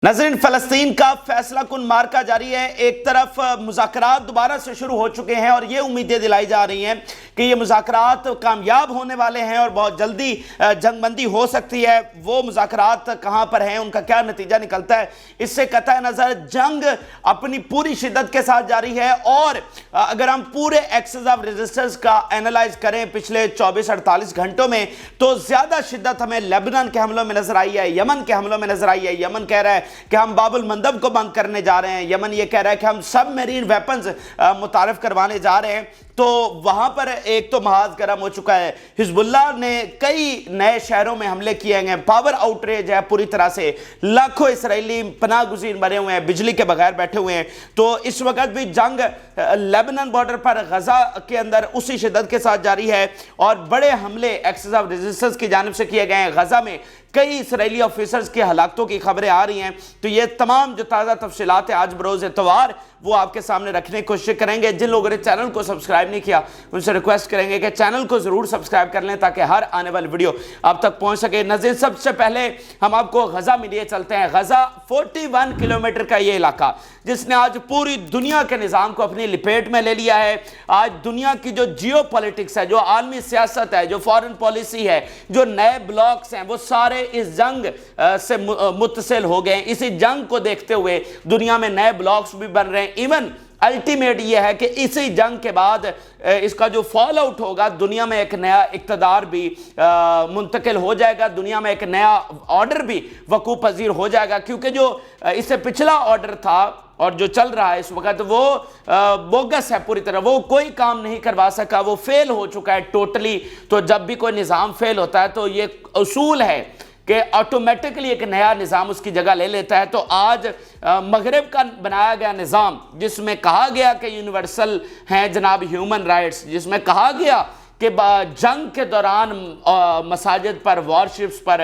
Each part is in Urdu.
ناظرین، فلسطین کا فیصلہ کن مارکا جاری ہے۔ ایک طرف مذاکرات دوبارہ سے شروع ہو چکے ہیں اور یہ امیدیں دلائی جا رہی ہیں کہ یہ مذاکرات کامیاب ہونے والے ہیں اور بہت جلدی جنگ بندی ہو سکتی ہے۔ وہ مذاکرات کہاں پر ہیں، ان کا کیا نتیجہ نکلتا ہے، اس سے قطع نظر جنگ اپنی پوری شدت کے ساتھ جاری ہے۔ اور اگر ہم پورے ایکسس آف ریزسٹنس کا اینالائز کریں پچھلے 24-48 گھنٹوں میں، تو زیادہ شدت ہمیں لیبنان کے حملوں میں نظر آئی ہے، یمن کے حملوں میں نظر آئی ہے۔ یمن کہہ رہا ہے کہ ہم باب المندب کو بند کرنے جا رہے ہیں، یمن یہ کہہ رہا ہے کہ ہم سب میرین ویپنز متعارف کروانے جا رہے ہیں۔ تو وہاں پر ایک تو محاذ گرم ہو چکا ہے۔ حزب اللہ نے کئی نئے شہروں میں حملے کیے ہیں، پاور آؤٹریج ہے پوری طرح سے، لاکھوں اسرائیلی پناہ گزین بنے ہوئے ہیں، بجلی کے بغیر بیٹھے ہوئے ہیں۔ تو اس وقت بھی جنگ لیبنان بارڈر پر غزہ کے اندر اسی شدت کے ساتھ جاری ہے اور بڑے حملے ایکسس آف ریزسٹنس کی جانب سے کیے گئے ہیں۔ غزہ میں کئی اسرائیلی آفیسرز کی ہلاکتوں کی خبریں آ رہی ہیں۔ تو یہ تمام جو تازہ تفصیلات ہیں آج بروز اتوار وہ آپ کے سامنے رکھنے کی کوشش کریں گے۔ جن لوگوں نے چینل کو سبسکرائب نہیں کیا ان سے ریکویسٹ کریں گے کہ چینل کو ضرور سبسکرائب کر لیں تاکہ ہر آنے والی ویڈیو آپ تک پہنچ سکے۔ نظر سب سے پہلے ہم آپ کو غزہ میں لیے چلتے ہیں۔ غزہ 41 کلومیٹر کا یہ علاقہ جس نے آج پوری دنیا کے نظام کو اپنی لپیٹ میں لے لیا ہے۔ آج دنیا کی جو جیو پولیٹکس ہے، جو عالمی سیاست ہے، جو فارن پالیسی ہے، جو نئے بلاکس ہیں، وہ سارے اس جنگ سے متصل ہو گئے ہیں۔ اسی جنگ کو دیکھتے ہوئے دنیا میں نئے بلاکس بھی بن رہے ہیں۔ ایون الٹیمیٹ یہ ہے کہ اسی جنگ کے بعد اس کا جو فال آؤٹ ہوگا، دنیا میں ایک نیا اقتدار بھی منتقل ہو جائے گا، دنیا میں ایک نیا آرڈر بھی وقوع پذیر ہو جائے گا، کیونکہ جو اس سے پچھلا آرڈر تھا اور جو چل رہا ہے اس وقت وہ بوگس ہے پوری طرح، وہ کوئی کام نہیں کروا سکا، وہ فیل ہو چکا ہے ٹوٹلی۔ تو جب بھی کوئی نظام فیل ہوتا ہے تو یہ اصول ہے کہ آٹومیٹکلی ایک نیا نظام اس کی جگہ لے لیتا ہے۔ تو آج مغرب کا بنایا گیا نظام جس میں کہا گیا کہ یونیورسل ہیں جناب ہیومن رائٹس، جس میں کہا گیا کہ جنگ کے دوران مساجد پر، وارشپس پر،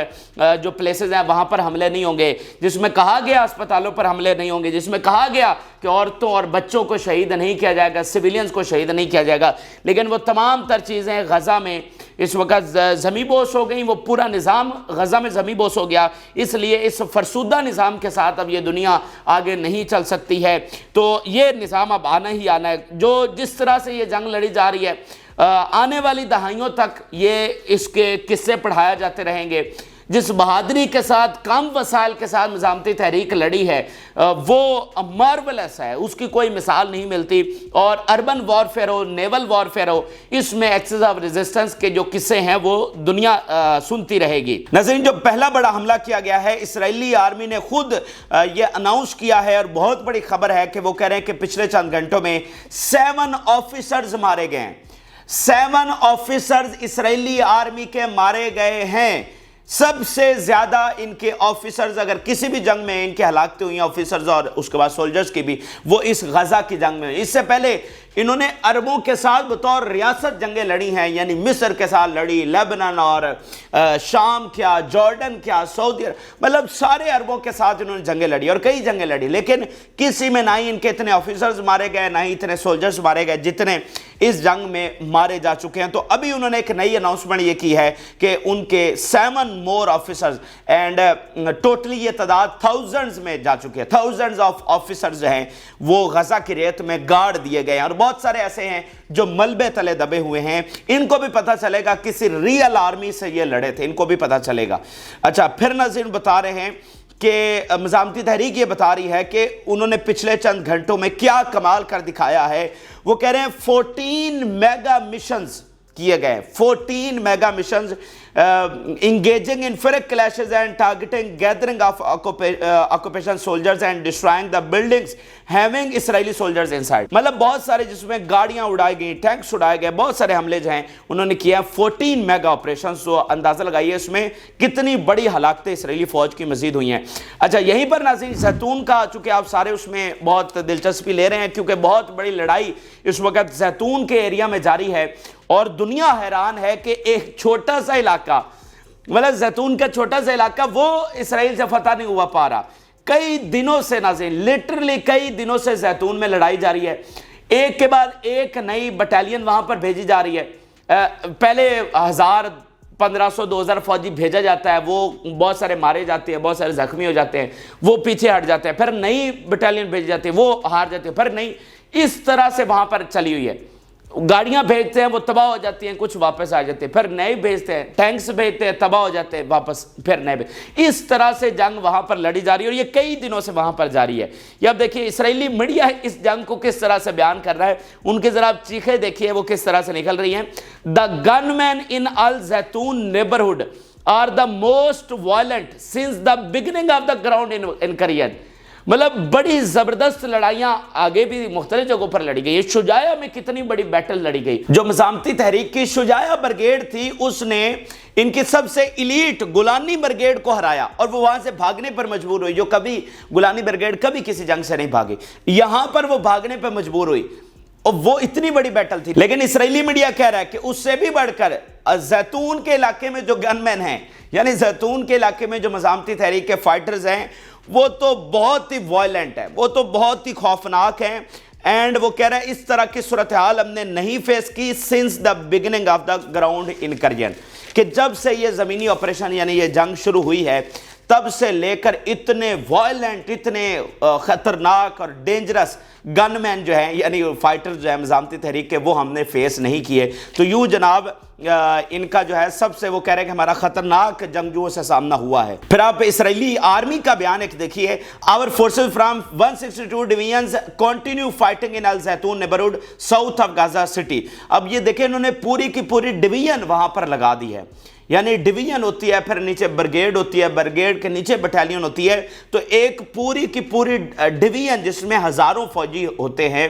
جو پلیسز ہیں وہاں پر حملے نہیں ہوں گے، جس میں کہا گیا اسپتالوں پر حملے نہیں ہوں گے، جس میں کہا گیا کہ عورتوں اور بچوں کو شہید نہیں کیا جائے گا، سویلینز کو شہید نہیں کیا جائے گا، لیکن وہ تمام تر چیزیں غزہ میں اس وقت زمیں بوس ہو گئیں۔ وہ پورا نظام غزہ میں زمیں بوس ہو گیا۔ اس لیے اس فرسودہ نظام کے ساتھ اب یہ دنیا آگے نہیں چل سکتی ہے۔ تو یہ نظام اب آنا ہی آنا ہے۔ جو جس طرح سے یہ جنگ لڑی جا رہی ہے، آنے والی دہائیوں تک یہ اس کے قصے پڑھایا جاتے رہیں گے۔ جس بہادری کے ساتھ، کم وسائل کے ساتھ مزاحمتی تحریک لڑی ہے وہ مارولس ہے، اس کی کوئی مثال نہیں ملتی۔ اور اربن وارفیئر ہو، نیول وارفیئر ہو، اس میں ایکسس آف ریزسٹنس کے جو قصے ہیں وہ دنیا سنتی رہے گی۔ ناظرین، جو پہلا بڑا حملہ کیا گیا ہے، اسرائیلی آرمی نے خود یہ اناؤنس کیا ہے اور بہت بڑی خبر ہے کہ وہ کہہ رہے ہیں کہ پچھلے چند گھنٹوں میں 7 آفیسرز مارے گئے ہیں۔ 7 آفیسرز اسرائیلی آرمی کے مارے گئے ہیں۔ سب سے زیادہ ان کے آفیسرز، اگر کسی بھی جنگ میں ان کے ہلاکتیں ہوئی ہیں آفیسرز اور اس کے بعد سولجرز کی بھی، وہ اس غزہ کی جنگ میں۔ اس سے پہلے انہوں نے عربوں کے ساتھ بطور ریاست جنگیں لڑی ہیں، یعنی مصر کے ساتھ لڑی، لیبنان اور شام کیا، جارڈن کیا، سعودی، مطلب سارے عربوں کے ساتھ انہوں نے جنگیں لڑی اور کئی جنگیں لڑی، لیکن کسی میں نہ ہی ان کے اتنے آفیسرز مارے گئے، نہ ہی اتنے سولجرز مارے گئے جتنے اس جنگ میں مارے جا چکے ہیں۔ تو ابھی انہوں نے ایک نئی اناؤنسمنٹ یہ کی ہے کہ ان کے 7 مور آفیسرز، اینڈ ٹوٹلی یہ تعداد تھاؤزنڈز میں جا چکے ہیں، تھاؤزنڈز آف آفیسرز ہیں وہ غزہ کی ریت میں گاڑ دیے گئے ہیں۔ اور بہت سارے ایسے ہیں جو ملبے تلے دبے ہوئے ہیں، ان کو بھی پتہ چلے گا کسی ریئل آرمی سے یہ لڑے تھے، ان کو بھی پتہ چلے گا۔ اچھا، پھر ناظرین بتا رہے ہیں کہ مزاحمتی تحریک یہ بتا رہی ہے کہ انہوں نے پچھلے چند گھنٹوں میں کیا کمال کر دکھایا ہے۔ وہ کہہ رہے ہیں 14 میگا مشنز کیے گئے، 14 mega missions engaging in Pyrrhic clashes and targeting gathering of occupation soldiers and destroying the buildings having Israeli soldiers inside۔ مطلب بہت سارے جس میں گاڑیاں اڑائی گئیں، ٹینکس اڑائے گئے، بہت سارے حملے جو ہیں انہوں نے کیا 14 میگا آپریشنز۔ تو اندازہ لگائیے اس میں کتنی بڑی ہلاکتیں اسرائیلی فوج کی مزید ہوئی ہیں۔ اچھا، یہیں پر ناظرین زیتون کا، چونکہ آپ سارے اس میں بہت دلچسپی لے رہے ہیں کیونکہ بہت بڑی لڑائی اس وقت زیتون کے ایریا میں جاری ہے اور دنیا حیران ہے کہ ایک چھوٹا سا علاقہ، مطلب زیتون کا چھوٹا سا علاقہ، وہ اسرائیل سے فتح نہیں ہوا پا رہا۔ کئی دنوں سے ناظرین، لٹرلی کئی دنوں سے زیتون میں لڑائی جاری ہے، ایک کے بعد ایک نئی بٹالین وہاں پر بھیجی جا رہی ہے۔ پہلے 1000 1500-2000 فوجی بھیجا جاتا ہے, وہ بہت سارے مارے جاتے ہیں, بہت سارے زخمی ہو جاتے ہیں, وہ پیچھے ہٹ جاتے ہیں, پھر نئی بٹالین بھیجی جاتی ہے, وہ ہار جاتے ہیں, پھر نئی, اس طرح سے وہاں پر چلی ہوئی ہے. گاڑیاں بھیجتے ہیں وہ تباہ ہو جاتی ہیں, کچھ واپس آ جاتے ہیں, پھر نئے بھیجتے ہیں, ٹینکس بھیجتے ہیں تباہ ہو جاتے ہیں واپس, پھر نئے اس طرح سے جنگ وہاں پر لڑی جا رہی ہے, اور یہ کئی دنوں سے وہاں پر جاری ہے. یہ اب دیکھیے اسرائیلی میڈیا اس جنگ کو کس طرح سے بیان کر رہا ہے, ان کے ذرا چیخیں دیکھیے وہ کس طرح سے نکل رہی ہیں. دا گن مین ان الزیتون neighbourhood are the most violent since the beginning of the ground in کریت. مطلب بڑی زبردست لڑائیاں آگے بھی مختلف جگہوں پر لڑی گئی. یہ شجاعہ میں کتنی بڑی بیٹل لڑی گئی. جو مزاحمتی تحریک کی شجاعہ برگیڈ تھی, اس نے ان کی سب سے ایلیٹ گولانی برگیڈ کو ہرایا, اور وہ وہاں سے بھاگنے پر مجبور ہوئی. جو کبھی گولانی برگیڈ کبھی کسی جنگ سے نہیں بھاگی, یہاں پر وہ بھاگنے پر مجبور ہوئی, اور وہ اتنی بڑی بیٹل تھی. لیکن اسرائیلی میڈیا کہہ رہا ہے کہ اس سے بھی بڑھ کر زیتون کے علاقے میں جو گن مین ہیں, یعنی زیتون کے علاقے میں جو مزاحمتی تحریک کے فائٹرز ہیں, وہ تو بہت ہی وائلنٹ ہیں, وہ تو بہت ہی خوفناک ہیں. اینڈ وہ کہہ رہا ہے اس طرح کی صورتحال ہم نے نہیں فیس کی since the beginning of the ground incursion, کہ جب سے یہ زمینی آپریشن یعنی یہ جنگ شروع ہوئی ہے, تب سے لے کر اتنے وائلنٹ, اتنے خطرناک اور ڈینجرس گن مین جو ہیں, یعنی فائٹر جو ہیں مزاحمتی تحریک کے, وہ ہم نے فیس نہیں کیے. تو یوں جناب ان کا جو ہے سب سے وہ کہہ رہے ہیں کہ ہمارا خطرناک جنگجوؤں سے سامنا ہوا ہے. پھر آپ اسرائیلی آرمی کا بیان ایک دیکھیے. Our forces from 162 divisions continue fighting in Al-Zaytun neighborhood south of Gaza city. اب یہ دیکھیں انہوں نے پوری کی پوری ڈویژن وہاں پر لگا دی ہے, یعنی ڈویژن ہوتی ہے, پھر نیچے برگیڈ ہوتی ہے, برگیڈ کے نیچے بٹالین ہوتی ہے, تو ایک پوری کی پوری ڈویژن جس میں ہزاروں فوجی ہوتے ہیں,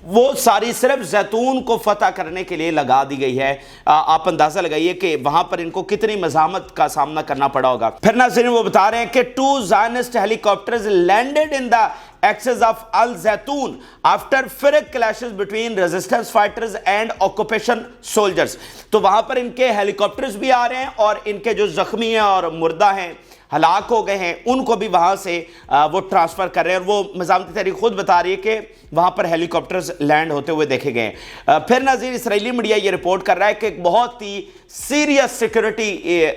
وہ ساری صرف زیتون کو فتح کرنے کے لیے لگا دی گئی ہے. آپ اندازہ لگائیے کہ وہاں پر ان کو کتنی مزاحمت کا سامنا کرنا پڑا ہوگا. پھر ناظرین وہ بتا رہے ہیں کہ 2 Zionist helicopters landed in the axis of Al-Zaytun after frequent clashes between resistance fighters and occupation soldiers. تو وہاں پر ان کے ہیلی کاپٹرز بھی آ رہے ہیں, اور ان کے جو زخمی ہیں اور مردہ ہیں, ہلاک ہو گئے ہیں, ان کو بھی وہاں سے وہ ٹرانسفر کر رہے ہیں. اور وہ مزاحمتی تحریک خود بتا رہی ہے کہ وہاں پر ہیلی کاپٹرز لینڈ ہوتے ہوئے دیکھے گئے ہیں. پھر ناظرین اسرائیلی میڈیا یہ رپورٹ کر رہا ہے کہ ایک بہت ہی سیریس سیکیورٹی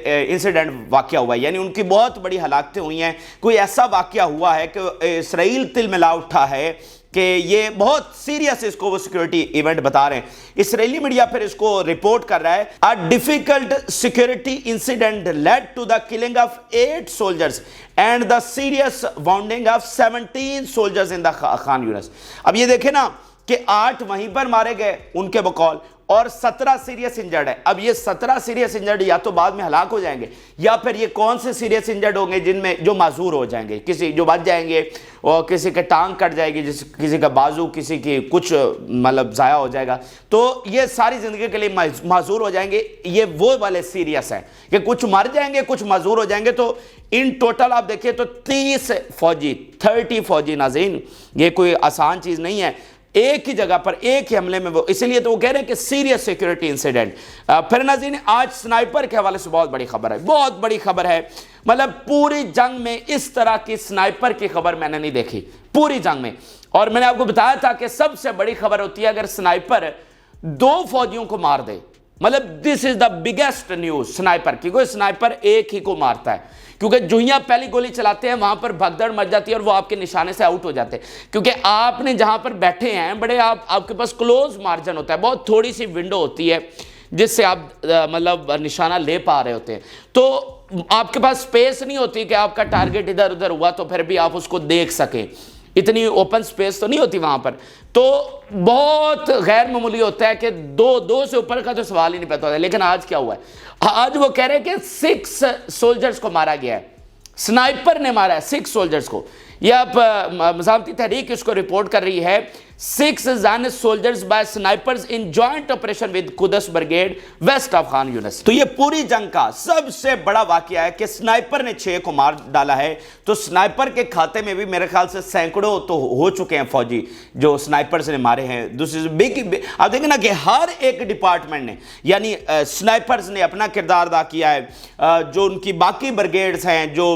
انسیڈنٹ واقعہ ہوا ہے, یعنی ان کی بہت بڑی ہلاکتیں ہوئی ہیں. کوئی ایسا واقعہ ہوا ہے کہ اسرائیل تل ملا اٹھا ہے کہ یہ بہت سیریس اس کو وہ سیکیورٹی ایونٹ بتا رہے ہیں. اسرائیلی میڈیا پھر اس کو رپورٹ کر رہا ہے a difficult security incident led to the killing of 8 soldiers and the serious wounding of 17 soldiers in the Khan Yunis. اب یہ دیکھیں نا کہ 8 وہیں پر مارے گئے ان کے بقول, اور 17 سیریس انجرڈ ہے. اب یہ 17 سیریس انجرڈ یا تو بعد میں ہلاک ہو جائیں گے, یا پھر یہ کون سے سیریس انجرڈ ہوں گے جن میں جو معذور ہو جائیں گے, کسی جو بچ جائیں گے, اور کسی کے ٹانگ کٹ جائے گی, کسی کا بازو, کسی کی کچھ مطلب ضائع ہو جائے گا. تو یہ ساری زندگی کے لیے معذور ہو جائیں گے. یہ وہ والے سیریس ہیں کہ کچھ مر جائیں گے, کچھ معذور ہو جائیں گے. تو ان ٹوٹل آپ دیکھیں تو 30 فوجی ناظرین, یہ کوئی آسان چیز نہیں ہے ایک ہی جگہ پر ایک ہی حملے میں. وہ اس لیے تو وہ کہہ رہے ہیں کہ سیریس سیکیورٹی انسیڈنٹ. پھر ناظرین آج سنائپر کے حوالے سے بہت بڑی خبر ہے, بہت بڑی خبر ہے. مطلب پوری جنگ میں اس طرح کی سنائپر کی خبر میں نے نہیں دیکھی پوری جنگ میں. اور میں نے آپ کو بتایا تھا کہ سب سے بڑی خبر ہوتی ہے اگر سنائپر 2 فوجیوں کو مار دے. مطلب دس از دا بگیسٹ نیوز سنائپر کی. کوئی سنائپر ایک ہی کو مارتا ہے, کیونکہ جو ہی آپ پہلی گولی چلاتے ہیں وہاں پر بھگدڑ مچ جاتی ہے اور وہ آپ کے نشانے سے آؤٹ ہو جاتے ہیں, کیونکہ آپ نے جہاں پر بیٹھے ہیں بڑے آپ کے پاس کلوز مارجن ہوتا ہے, بہت تھوڑی سی ونڈو ہوتی ہے جس سے آپ مطلب نشانہ لے پا رہے ہوتے ہیں. تو آپ کے پاس سپیس نہیں ہوتی کہ آپ کا ٹارگٹ ادھر ادھر ہوا تو پھر بھی آپ اس کو دیکھ سکیں, اتنی اوپن سپیس تو نہیں ہوتی وہاں پر. تو بہت غیر معمولی ہوتا ہے کہ دو سے اوپر کا تو سوال ہی نہیں پیدا ہوتا ہے. لیکن آج کیا ہوا ہے, آج وہ کہہ رہے ہیں کہ 6 سولجرز کو مارا گیا ہے, سنائپر نے مارا ہے 6 سولجرز کو. یہ آپ مزاحمتی تحریک اس کو رپورٹ کر رہی ہے 6 Zionist soldiers by snipers in joint operation with Quds Brigade west of Khan Yunis. تو یہ پوری جنگ کا سب سے بڑا واقعہ ہے کہ سنائپر نے 6 کو مار ڈالا ہے. تو سنائپر کے کھاتے میں بھی میرے خیال سے سینکڑوں تو ہو چکے ہیں فوجی جو سنائپرز نے مارے ہیں. آپ دیکھیں نا کہ ہر ایک ڈپارٹمنٹ نے, یعنی سنائپرز نے اپنا کردار ادا کیا ہے, جو ان کی باقی برگیڈز ہیں جو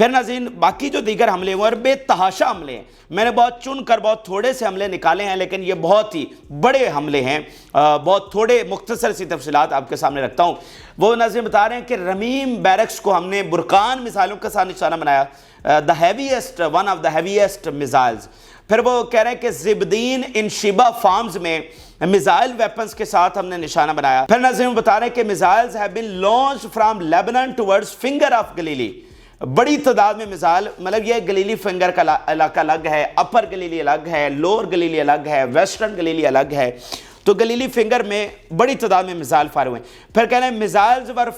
پھر ناظرین باقی جو دیگر حملے ہوئے اور بے تحاشا حملے ہیں، میں نے بہت چن کر بہت تھوڑے سے حملے نکالے ہیں، لیکن یہ بہت ہی بڑے حملے ہیں، بہت تھوڑے مختصر سی تفصیلات آپ کے سامنے رکھتا ہوں۔ وہ ناظرین بتا رہے ہیں کہ رمیم بیرکس کو ہم نے برقان میزائلوں کے ساتھ نشانہ بنایا، one of the heaviest missiles. پھر وہ کہہ رہے ہیں کہ زبدین ان شیبہ فارمز میں میزائل ویپنز کے ساتھ ہم نے نشانہ بنایا۔ پھر ناظرین بتا رہے ہیں کہ missiles have been launched from Lebanon towards finger of Galilee۔ بڑی تعداد میں میزائل، مطلب یہ گلیلی فنگر کا علاقہ الگ ہے، اپر گلیلی الگ ہے، لوور گلیلی الگ ہے، ویسٹرن گلیلی الگ ہے، تو گلیلی فنگر میں بڑی تعداد میں میزائل فائر ہوئے ہیں۔ پھر کہہ رہے ہیں میزائلز were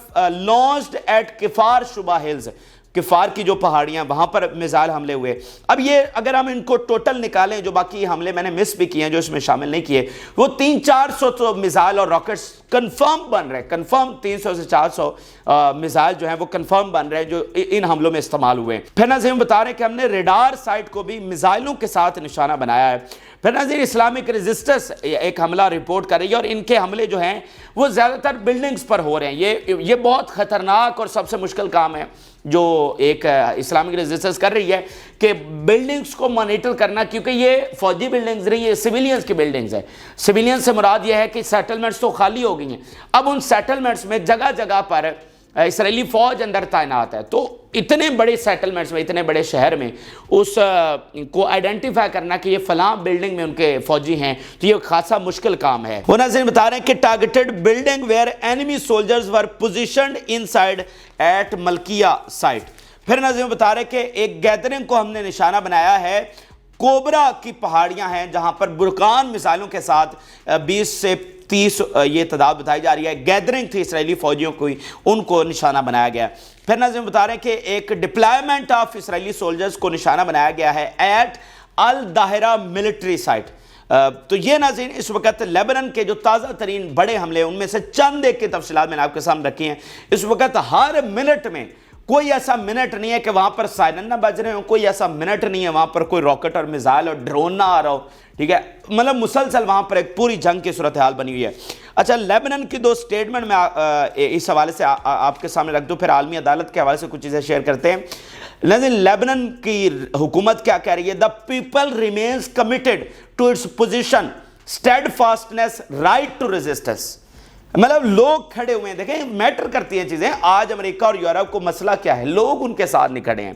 launched at کفار شبہ ہلز، کفار کی جو پہاڑیاں وہاں پر میزائل حملے ہوئے۔ اب یہ اگر ہم ان کو ٹوٹل نکالیں، جو باقی حملے میں نے مس بھی کیے ہیں جو اس میں شامل نہیں کیے، وہ 300-400 تو میزائل اور راکٹس کنفرم بن رہے ہیں، کنفرم 300 سے 400 میزائل جو ہیں وہ کنفرم بن رہے ہیں جو ان حملوں میں استعمال ہوئے ہیں۔ پھر ناظرین بتا رہے ہیں کہ ہم نے ریڈار سائٹ کو بھی میزائلوں کے ساتھ نشانہ بنایا ہے۔ پھر ناظرین اسلامک ریزسٹنس ایک حملہ رپورٹ کر رہی ہے، اور ان کے حملے جو ہیں وہ زیادہ تر بلڈنگز پر ہو رہے ہیں۔ یہ بہت خطرناک اور سب سے مشکل کام ہے جو ایک اسلامک ریزسٹنس کر رہی ہے، کہ بلڈنگز کو مانیٹر کرنا، کیونکہ یہ فوجی بلڈنگز نہیں، یہ سیویلینز کی بلڈنگز ہیں۔ سیویلینز سے مراد یہ ہے کہ سیٹلمنٹس تو خالی ہو گئی ہیں، اب ان سیٹلمنٹس میں جگہ جگہ پر اسرائیلی فوج اندر تعینات ہے، تو اتنے بڑے سیٹلمنٹس میں، اتنے بڑے شہر میں اس کو آئیڈینٹیفائی کرنا کہ یہ فلاں بلڈنگ میں ان کے فوجی ہیں، تو یہ خاصا مشکل کام ہے۔ وہ ناظرین بتا رہے ہیں کہ targeted building where enemy soldiers were positioned inside at ملکیہ سائٹ۔ پھر ناظرین بتا رہے ہیں کہ ایک گیدرنگ کو ہم نے نشانہ بنایا ہے، کوبرا کی پہاڑیاں ہیں جہاں پر برقان میزائلوں کے ساتھ 20 سے 30 یہ تعداد بتائی جا رہی ہے، گیدرنگ تھی اسرائیلی فوجیوں کو، ان کو نشانہ بنایا گیا۔ پھر ناظرین بتا رہے ہیں کہ ایک ڈپلائمنٹ آف اسرائیلی سولجرز کو نشانہ بنایا گیا ہے ایٹ الداہرہ ملٹری سائٹ۔ تو یہ ناظرین اس وقت لیبنن کے جو تازہ ترین بڑے حملے، ان میں سے چند ایک کی تفصیلات میں نے آپ کے سامنے رکھی ہیں۔ اس وقت ہر منٹ میں کوئی ایسا منٹ نہیں ہے کہ وہاں پر سائرن نہ بج رہے ہوں، کوئی ایسا منٹ نہیں ہے وہاں پر کوئی راکٹ اور میزائل اور ڈرون نہ آ رہا ہو، ٹھیک ہے، مطلب مسلسل وہاں پر ایک پوری جنگ کی صورتحال بنی ہوئی ہے۔ اچھا، لیبنن کی 2 سٹیٹمنٹ میں اس حوالے سے آپ کے سامنے رکھ دوں، پھر عالمی عدالت کے حوالے سے کچھ چیزیں شیئر کرتے ہیں۔ لیبنن کی حکومت کیا کہہ رہی ہے؟ The people remains committed to its position, steadfastness, right to resistance۔ مطلب لوگ کھڑے ہوئے ہیں، دیکھیں میٹر کرتی ہیں چیزیں۔ آج امریکہ اور یورپ کو مسئلہ کیا ہے؟ لوگ ان کے ساتھ نہیں کھڑے ہیں،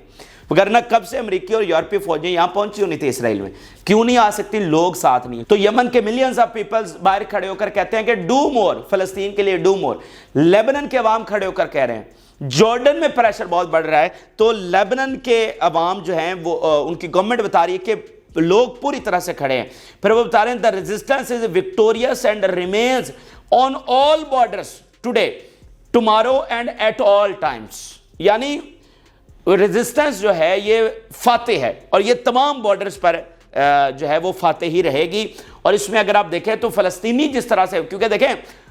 وگرنہ کب سے امریکی اور یورپی فوجیں یہاں پہنچی ہونی تھی اسرائیل میں، کیوں نہیں آ سکتی؟ لوگ ساتھ نہیں۔ تو یمن کے ملینز آف پیپلز باہر کھڑے ہو کر کہتے ہیں کہ ڈو مور، فلسطین کے لیے ڈو مور۔ لیبنن کے عوام کھڑے ہو کر کہہ رہے ہیں۔ جارڈن میں پریشر بہت بڑھ رہا ہے، تو لیبنن کے عوام جو ہیں وہ ان کی گورنمنٹ بتا رہی ہے کہ لوگ پوری طرح سے کھڑے ہیں۔ پھر وہ بتا رہے ہیں the resistance is victorious and remains on all borders today, tomorrow and at all times۔ یعنی ریزسٹنس جو ہے یہ فاتح ہے، اور یہ تمام بارڈرز پر جو ہے وہ فاتح ہی رہے گی۔ اور اس میں اگر آپ دیکھیں تو فلسطینی جس طرح سے، کیونکہ دیکھیں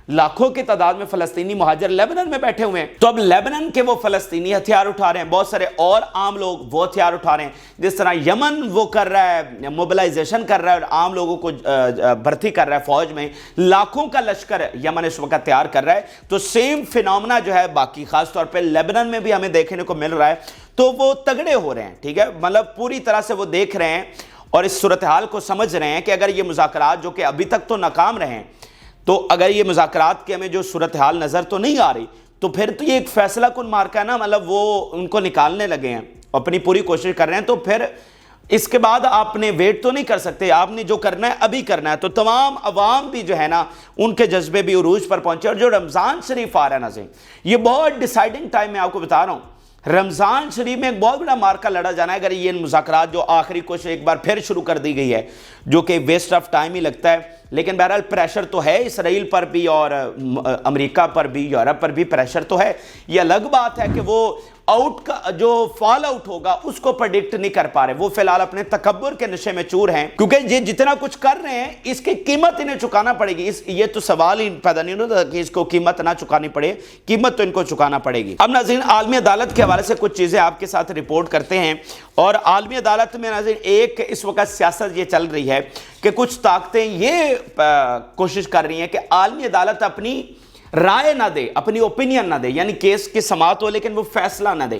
لاکھوں کی تعداد میں فلسطینی مہاجر لیبنن میں بیٹھے ہوئے ہیں، تو اب لیبنن کے وہ فلسطینی ہتھیار اٹھا رہے ہیں، بہت سارے اور عام لوگ وہ ہتھیار اٹھا رہے ہیں، جس طرح یمن وہ کر رہا ہے، موبلائزیشن کر رہا ہے اور عام لوگوں کو بھرتی کر رہا ہے فوج میں، لاکھوں کا لشکر یمن اس وقت تیار کر رہا ہے۔ تو سیم فینومنا جو ہے باقی خاص طور پہ لیبنن میں بھی ہمیں دیکھنے کو مل رہا ہے، تو وہ تگڑے ہو رہے ہیں، ٹھیک ہے، مطلب پوری طرح سے وہ دیکھ رہے ہیں اور اس صورتحال کو سمجھ رہے ہیں کہ اگر یہ مذاکرات جو کہ ابھی تک تو ناکام رہے ہیں، تو اگر یہ مذاکرات کے ہمیں جو صورتحال نظر تو نہیں آ رہی، تو پھر تو یہ ایک فیصلہ کن مارکا ہے نا، مطلب وہ ان کو نکالنے لگے ہیں، اپنی پوری کوشش کر رہے ہیں، تو پھر اس کے بعد آپ نے ویٹ تو نہیں کر سکتے، آپ نے جو کرنا ہے ابھی کرنا ہے۔ تو تمام عوام بھی جو ہے نا ان کے جذبے بھی عروج پر پہنچے، اور جو رمضان شریف آ رہا ہے ناظرین، یہ بہت ڈیسائیڈنگ ٹائم میں آپ کو بتا رہا ہوں، رمضان شریف میں ایک بہت بڑا مارکا لڑا جانا ہے۔ اگر یہ مذاکرات جو آخری کوشش ایک بار پھر شروع کر دی گئی ہے، جو کہ ویسٹ آف ٹائم ہی لگتا ہے، لیکن بہرحال پریشر تو ہے اسرائیل پر بھی اور امریکہ پر بھی، یورپ پر بھی پریشر تو ہے۔ یہ الگ بات ہے کہ وہ آؤٹ کا جو فال آؤٹ ہوگا اس کو پریڈکٹ نہیں کر پا رہے، وہ فی الحال اپنے تکبر کے نشے میں چور ہیں، کیونکہ یہ جتنا کچھ کر رہے ہیں اس کی قیمت انہیں چکانا پڑے گی۔ یہ تو سوال ہی پیدا نہیں ہوتا کہ اس کو قیمت نہ چکانی پڑے، قیمت تو ان کو چکانا پڑے گی۔ اب ناظرین عالمی عدالت کے حوالے سے کچھ چیزیں آپ کے ساتھ رپورٹ کرتے ہیں، اور عالمی عدالت میں ناظرین ایک اس وقت سیاست یہ چل رہی ہے کہ کچھ طاقتیں یہ کوشش کر رہی ہیں کہ عالمی عدالت اپنی رائے نہ دے، اپنی اوپینین نہ دے، یعنی کیس کی سماعت ہو لیکن وہ فیصلہ نہ دے۔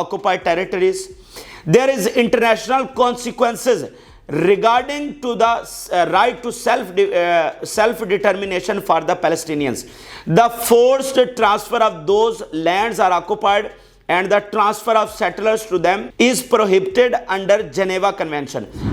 occupied territories. There is international consequences regarding to the right to self-determination for the Palestinians. The forced transfer of those lands are occupied and the transfer of settlers to them is prohibited under Geneva Convention.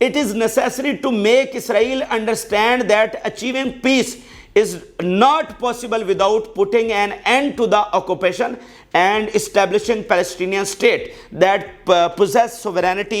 It is necessary to make Israel understand that achieving peace is not possible without putting an end to the occupation and establishing Palestinian state that possess sovereignty